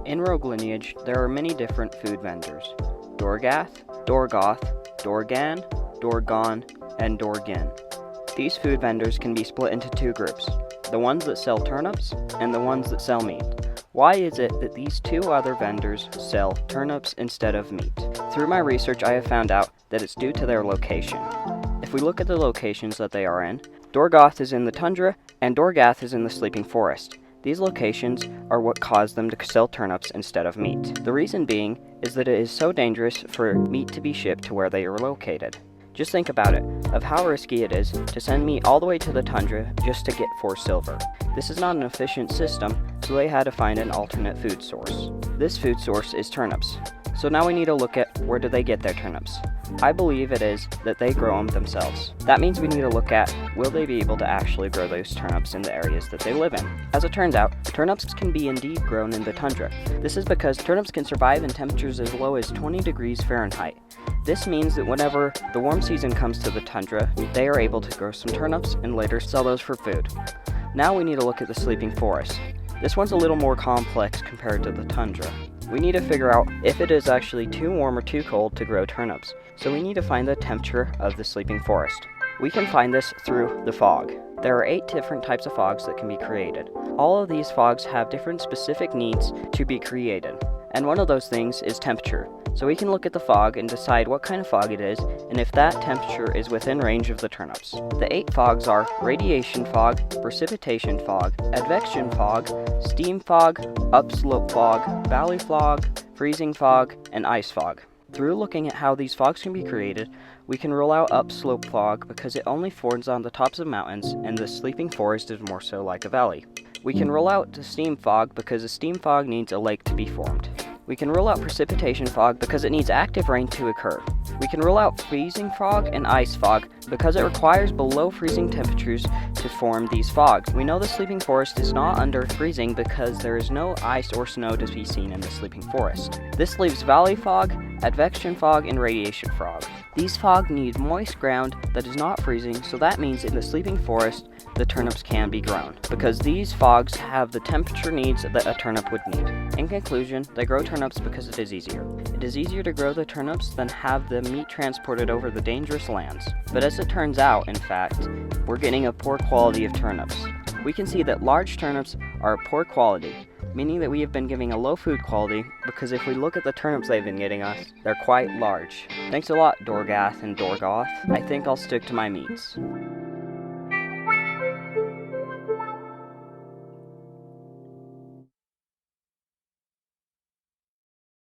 In Rogue Lineage, there are many different food vendors: Dorgath, Dorgoth, Dorgan, Dorgon, and Dorgin. These food vendors can be split into two groups: the ones that sell turnips and the ones that sell meat. Why is it that these two other vendors sell turnips instead of meat? Through my research, I have found out that it's due to their location. If we look at the locations that they are in, Dorgoth is in the tundra and Dorgath is in the sleeping forest. These locations are what caused them to sell turnips instead of meat. The reason being is that it is so dangerous for meat to be shipped to where they are located. Just think about it, of how risky it is to send meat all the way to the tundra just to get 4 silver. This is not an efficient system, so they had to find an alternate food source. This food source is turnips. So now we need to look at where do they get their turnips. I believe it is that they grow them themselves. That means we need to look at, will they be able to actually grow those turnips in the areas that they live in? As it turns out, turnips can be indeed grown in the tundra. This is because turnips can survive in temperatures as low as 20 degrees Fahrenheit. This means that whenever the warm season comes to the tundra, they are able to grow some turnips and later sell those for food. Now we need to look at the sleeping forest. This one's a little more complex compared to the tundra. We need to figure out if it is actually too warm or too cold to grow turnips, so we need to find the temperature of the sleeping forest. We can find this through the fog. There are 8 different types of fogs that can be created. All of these fogs have different specific needs to be created, and one of those things is temperature. So we can look at the fog and decide what kind of fog it is, and if that temperature is within range of the turnips. The 8 fogs are radiation fog, precipitation fog, advection fog, steam fog, upslope fog, valley fog, freezing fog, and ice fog. Through looking at how these fogs can be created, we can rule out upslope fog because it only forms on the tops of mountains, and the sleeping forest is more so like a valley. We can rule out the steam fog because a steam fog needs a lake to be formed. We can rule out precipitation fog because it needs active rain to occur. We can rule out freezing fog and ice fog because it requires below freezing temperatures to form these fogs. We know the sleeping forest is not under freezing because there is no ice or snow to be seen in the sleeping forest. This leaves valley fog, advection fog, and radiation fog. These fog need moist ground that is not freezing, so that means in the sleeping forest, the turnips can be grown, because these fogs have the temperature needs that a turnip would need. In conclusion, they grow turnips because it is easier. It is easier to grow the turnips than have the meat transported over the dangerous lands. But as it turns out, in fact, we're getting a poor quality of turnips. We can see that large turnips are of poor quality, meaning that we have been giving a low food quality, because if we look at the turnips they've been getting us, they're quite large. Thanks a lot, Dorgath and Dorgoth. I think I'll stick to my meats.